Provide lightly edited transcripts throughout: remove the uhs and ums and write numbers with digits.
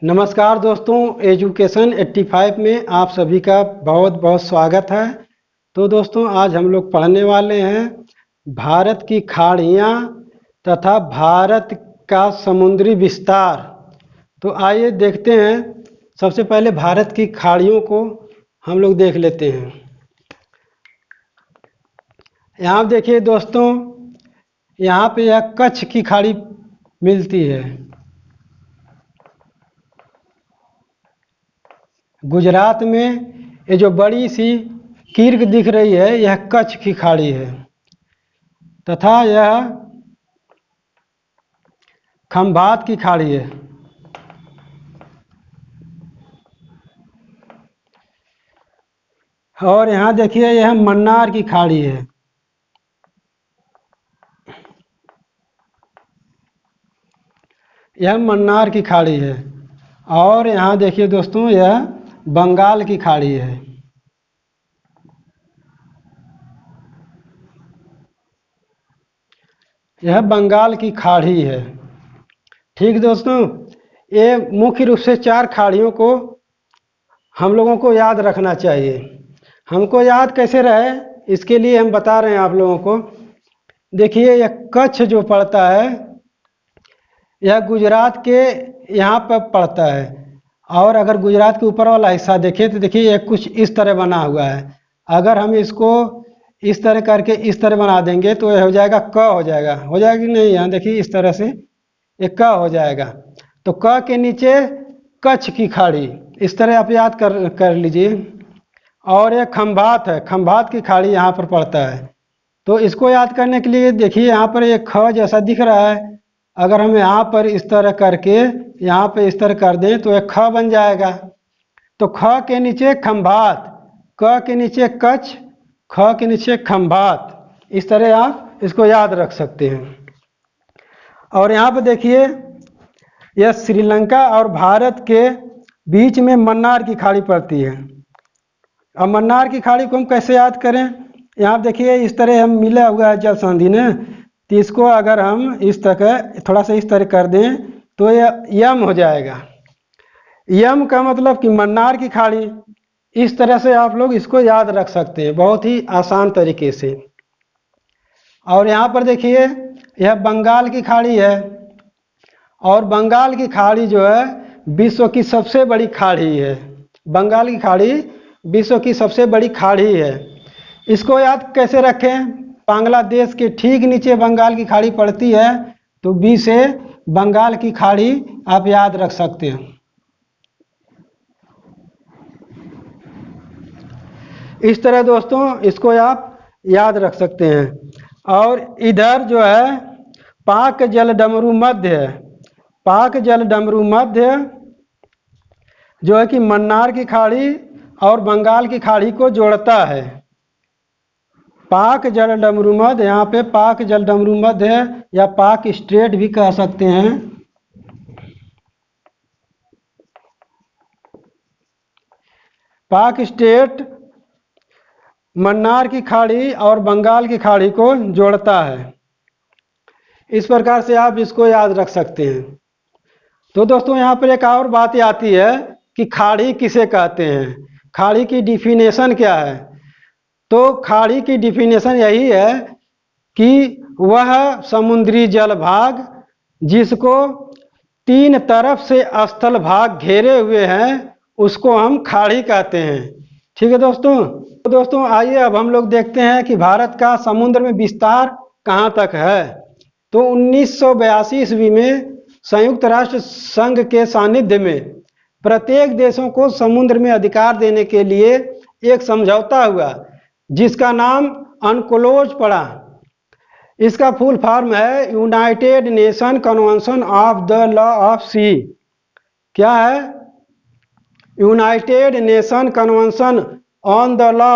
नमस्कार दोस्तों, एजुकेशन 85 में आप सभी का बहुत बहुत स्वागत है। तो दोस्तों, आज हम लोग पढ़ने वाले हैं भारत की खाड़ियाँ तथा भारत का समुद्री विस्तार। तो आइए देखते हैं। सबसे पहले भारत की खाड़ियों को हम लोग देख लेते हैं। यहाँ देखिए दोस्तों, यहाँ पे यह कच्छ की खाड़ी मिलती है। गुजरात में ये जो बड़ी सी कीर्क दिख रही है, यह कच्छ की खाड़ी है तथा यह खंभात की खाड़ी है। और यहाँ देखिए, यह मन्नार की खाड़ी है। यह मन्नार की खाड़ी है। और यहाँ देखिए दोस्तों, यह बंगाल की खाड़ी है। यह बंगाल की खाड़ी है। ठीक दोस्तों, ये मुख्य रूप से 4 खाड़ियों को हम लोगों को याद रखना चाहिए। हमको याद कैसे रहे, इसके लिए हम बता रहे हैं आप लोगों को। देखिए, यह कच्छ जो पड़ता है, यह गुजरात के यहाँ पर पड़ता है। और अगर गुजरात के ऊपर वाला हिस्सा देखें तो देखिए, यह कुछ इस तरह बना हुआ है। अगर हम इसको इस तरह करके इस तरह बना देंगे तो यह हो जाएगा क, हो जाएगा कि नहीं। यहाँ देखिए, इस तरह से ये क हो जाएगा। तो क के नीचे कच्छ की खाड़ी, इस तरह आप याद कर लीजिए। और यह खंभात है, खंभात की खाड़ी यहाँ पर पड़ता है। तो इसको याद करने के लिए देखिए, यहाँ पर एक ख जैसा दिख रहा है। अगर हम यहाँ पर इस तरह करके यहाँ पे इस तरह कर दें तो एक ख बन जाएगा। तो ख के नीचे खंभात, क के नीचे कच्छ, ख के नीचे खंभात। इस तरह आप इसको याद रख सकते हैं। और यहाँ पे देखिए, यह श्रीलंका और भारत के बीच में मन्नार की खाड़ी पड़ती है। अब मन्नार की खाड़ी को हम कैसे याद करें? यहाँ देखिए, इस तरह हम मिला हुआ है जल संधि ने, तो इसको अगर हम इस तरह थोड़ा सा इस तरह कर दें तो यह यम हो जाएगा। यम का मतलब कि मन्नार की खाड़ी। इस तरह से आप लोग इसको याद रख सकते हैं बहुत ही आसान तरीके से। और यहाँ पर देखिए, यह बंगाल की खाड़ी है। और बंगाल की खाड़ी जो है विश्व की सबसे बड़ी खाड़ी है। बंगाल की खाड़ी विश्व की सबसे बड़ी खाड़ी है। इसको याद कैसे रखें? बांग्लादेश के ठीक नीचे बंगाल की खाड़ी पड़ती है, तो बी से बंगाल की खाड़ी आप याद रख सकते हैं। इस तरह दोस्तों इसको आप याद रख सकते हैं। और इधर जो है पाक जल डमरू मध्य है। पाक जल डमरू मध्य जो है कि मन्नार की खाड़ी और बंगाल की खाड़ी को जोड़ता है। पाक जल डमरू मध्य, यहाँ पे पाक जल डमरू मध्य है, या पाक स्ट्रेट भी कह सकते हैं। पाक स्ट्रेट मन्नार की खाड़ी और बंगाल की खाड़ी को जोड़ता है। इस प्रकार से आप इसको याद रख सकते हैं। तो दोस्तों, यहाँ पर एक और बात आती है कि खाड़ी किसे कहते हैं, खाड़ी की डिफिनेशन क्या है। तो खाड़ी की डिफिनेशन यही है कि वह समुद्री जल भाग जिसको 3 तरफ से स्थल भाग घेरे हुए हैं, उसको हम खाड़ी कहते हैं। ठीक है दोस्तों। तो दोस्तों, आइए अब हम लोग देखते हैं कि भारत का समुद्र में विस्तार कहाँ तक है। तो 1982 ईस्वी में संयुक्त राष्ट्र संघ के सानिध्य में प्रत्येक देशों को समुद्र में अधिकार देने के लिए एक समझौता हुआ, जिसका नाम अनक्लोज पड़ा। इसका फुल फॉर्म है United Nation convention of the law of sea. क्या है? United Nation convention on the law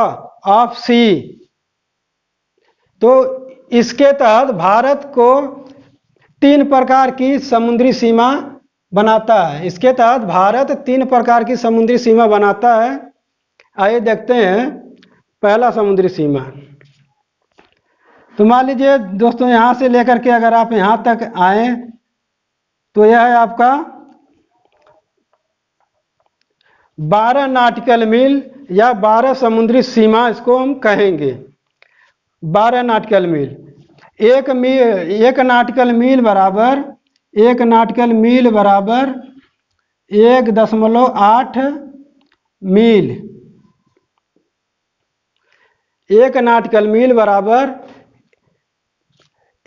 of sea. तो इसके तहत भारत को 3 प्रकार की समुद्री सीमा बनाता है। इसके तहत भारत 3 प्रकार की समुद्री सीमा बनाता है। आइए देखते हैं। पहला समुद्री सीमा, तो मान लीजिए दोस्तों, यहाँ से लेकर के अगर आप यहाँ तक आए तो यह है आपका 12 नाटिकल मील या 12 समुद्री सीमा इसको हम कहेंगे। 12 नाटिकल मील, एक नाटिकल मील बराबर 1.8 मील। 1 नाटिकल मील बराबर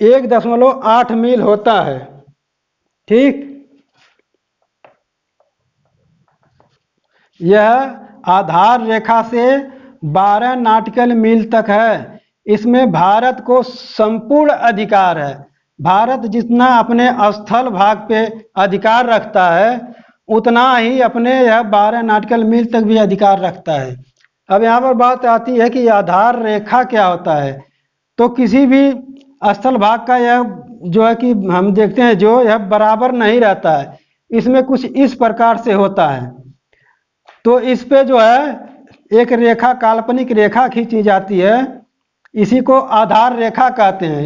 1.8 मील होता है। ठीक, यह आधार रेखा से 12 नाटिकल मील तक है। इसमें भारत को संपूर्ण अधिकार है। भारत जितना अपने स्थल भाग पे अधिकार रखता है उतना ही अपने यह 12 नाटिकल मील तक भी अधिकार रखता है। अब यहाँ पर बात आती है कि आधार रेखा क्या होता है। तो किसी भी स्थल भाग का यह जो है कि हम देखते हैं जो यह बराबर नहीं रहता है, इसमें कुछ इस प्रकार से होता है। तो इस पे जो है एक रेखा, काल्पनिक रेखा खींची जाती है, इसी को आधार रेखा कहते हैं।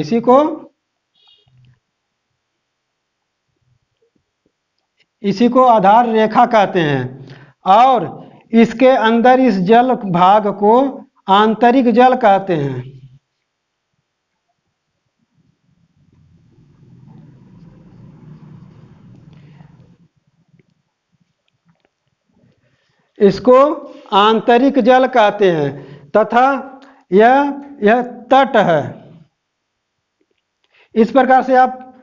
इसी को आधार रेखा कहते हैं। और इसके अंदर इस जल भाग को आंतरिक जल कहते हैं। इसको आंतरिक जल कहते हैं तथा यह तट है। इस प्रकार से आप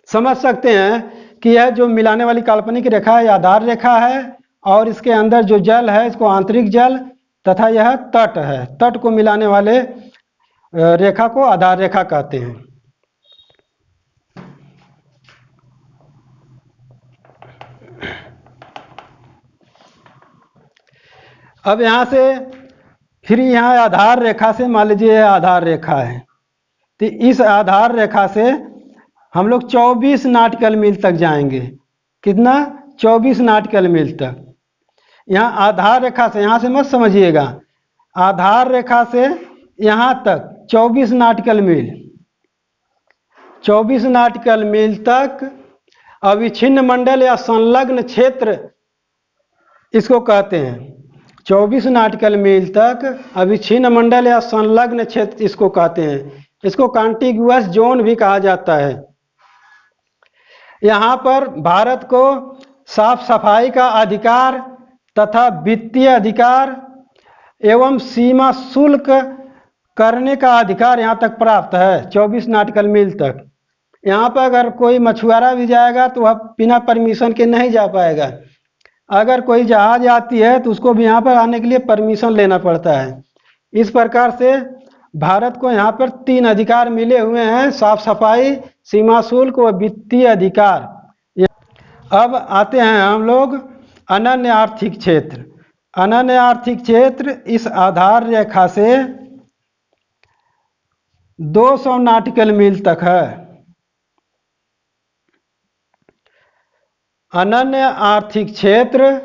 समझ सकते हैं कि यह जो मिलाने वाली काल्पनिक रेखा है आधार रेखा है, और इसके अंदर जो जल है इसको आंतरिक जल, तथा यह तट है। तट को मिलाने वाले रेखा को आधार रेखा कहते हैं। अब यहाँ से फिर यहाँ आधार रेखा से मान लीजिए आधार रेखा है, तो इस आधार रेखा से हम लोग 24 नाटिकल मील तक जाएंगे। कितना? 24 नाटिकल मील तक। यहाँ आधार रेखा से, यहाँ से मत समझिएगा, आधार रेखा से यहाँ तक 24 नाटिकल मील, 24 नाटिकल मील तक अविच्छिन्न मंडल या संलग्न क्षेत्र इसको कहते हैं। 24 नाटिकल मील तक अविच्छिन्न मंडल या संलग्न क्षेत्र इसको कहते हैं। इसको कॉन्टिग्युअस जोन भी कहा जाता है। यहाँ पर भारत को साफ सफाई का अधिकार तथा वित्तीय अधिकार एवं सीमा शुल्क करने का अधिकार यहाँ तक प्राप्त है, 24 नाटिकल मील तक। यहाँ पर अगर कोई मछुआरा भी जाएगा तो वह बिना परमिशन के नहीं जा पाएगा। अगर कोई जहाज आती है तो उसको भी यहाँ पर आने के लिए परमिशन लेना पड़ता है। इस प्रकार से भारत को यहाँ पर 3 अधिकार मिले हुए हैं, साफ सफाई, सीमा शुल्क व वित्तीय अधिकार। अब आते हैं हम लोग अनन्य आर्थिक क्षेत्र। अनन्य आर्थिक क्षेत्र इस आधार रेखा से 200 नाटिकल मील तक है। अनन्य आर्थिक क्षेत्र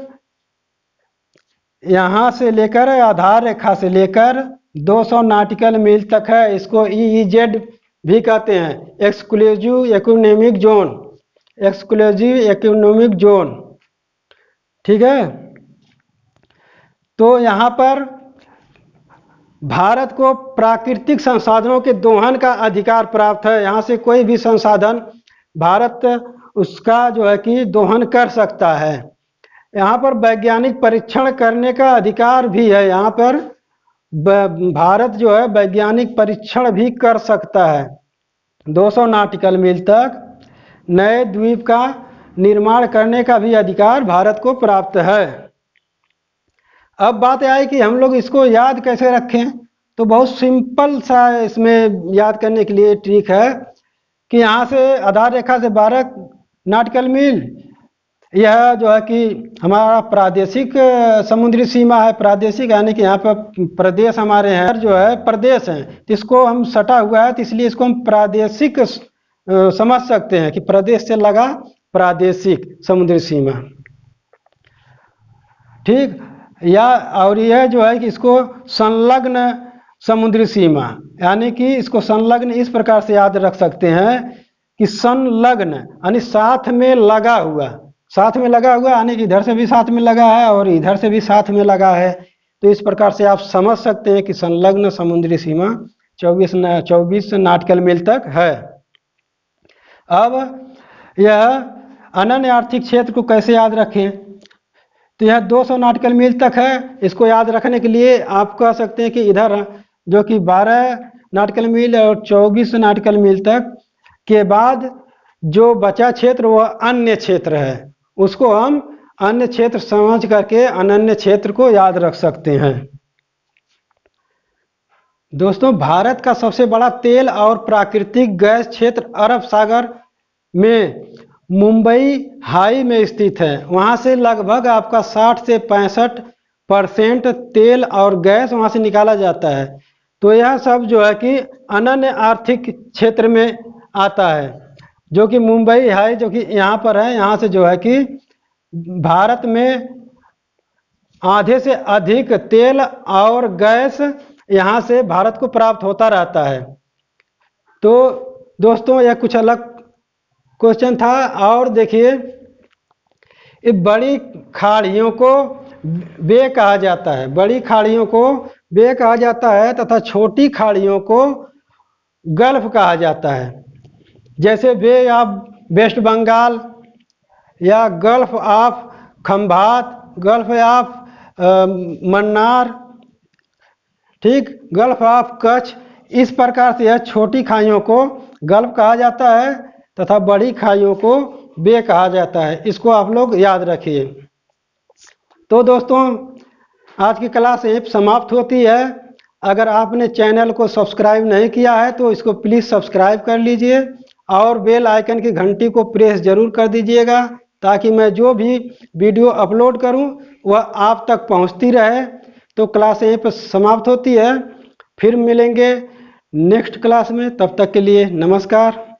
यहाँ से लेकर आधार रेखा से लेकर 200 नाटिकल मील तक है। इसको EEZ भी कहते हैं, exclusive economic zone, exclusive economic zone. ठीक है, तो यहाँ पर भारत को प्राकृतिक संसाधनों के दोहन का अधिकार प्राप्त है। यहाँ से कोई भी संसाधन भारत उसका जो है कि दोहन कर सकता है। यहाँ पर वैज्ञानिक परीक्षण करने का अधिकार भी है। यहाँ पर भारत जो है वैज्ञानिक परीक्षण भी कर सकता है। 200 नाटिकल मील तक नए द्वीप का निर्माण करने का भी अधिकार भारत को प्राप्त है। अब बात आई कि हम लोग इसको याद कैसे रखें, तो बहुत सिंपल सा इसमें याद करने के लिए ट्रिक है कि यहाँ से आधार रेखा से 12 नाटिकल मील, यह जो है कि हमारा प्रादेशिक समुद्री सीमा है। प्रादेशिक यानी कि यहाँ पर प्रदेश हमारे हैं जो है प्रदेश हैं, तो इसको हम सटा हुआ है, तो इसलिए इसको हम प्रादेशिक समझ सकते हैं कि प्रदेश से लगा प्रादेशिक समुद्री सीमा। ठीक, या और यह जो है कि इसको संलग्न समुद्री सीमा, यानी कि इसको संलग्न इस प्रकार से याद रख सकते हैं कि संलग्न यानी साथ में लगा हुआ, साथ में लगा हुआ, यानी कि इधर से भी साथ में लगा है और इधर से भी साथ में लगा है। तो इस प्रकार से आप समझ सकते हैं कि संलग्न समुद्री सीमा 24 नॉटिकल मील तक है। अब यह अनन्य आर्थिक क्षेत्र को कैसे याद रखें? तो यह 200 नॉटिकल मील तक है। इसको याद रखने के लिए आप कह सकते हैं कि इधर जो कि 12 नॉटिकल मील और 24 नॉटिकल मील तक के बाद जो बचा क्षेत्र वह अन्य क्षेत्र है, उसको हम अन्य क्षेत्र समझ करके अनन्य क्षेत्र को याद रख सकते हैं। दोस्तों, भारत का सबसे बड़ा तेल और प्राकृतिक गैस क्षेत्र अरब सागर में मुंबई हाई में स्थित है। वहाँ से लगभग आपका 60 से 65% तेल और गैस वहाँ से निकाला जाता है। तो यह सब जो है कि अनन्य आर्थिक क्षेत्र में आता है, जो कि मुंबई हाई जो कि यहाँ पर है। यहाँ से जो है कि भारत में आधे से अधिक तेल और गैस यहाँ से भारत को प्राप्त होता रहता है। तो दोस्तों, यह कुछ अलग क्वेश्चन था। और देखिए, ये बड़ी खाड़ियों को बे कहा जाता है, बड़ी खाड़ियों को बे कहा जाता है तथा छोटी खाड़ियों को गल्फ कहा जाता है। जैसे बे ऑफ वेस्ट बंगाल या gulf of Khambhat, gulf of Mannar, ठीक, गल्फ ऑफ कच्छ। इस प्रकार से यह छोटी खाइयों को गल्फ कहा जाता है तथा बड़ी खाइयों को बे कहा जाता है। इसको आप लोग याद रखिए। तो दोस्तों, आज की क्लास यहीं समाप्त होती है। अगर आपने चैनल को सब्सक्राइब नहीं किया है तो इसको प्लीज़ सब्सक्राइब कर लीजिए और बेल आइकन की घंटी को प्रेस जरूर कर दीजिएगा, ताकि मैं जो भी वीडियो अपलोड करूं वह आप तक पहुंचती रहे। तो क्लास यहीं पर समाप्त होती है। फिर मिलेंगे नेक्स्ट क्लास में, तब तक के लिए नमस्कार।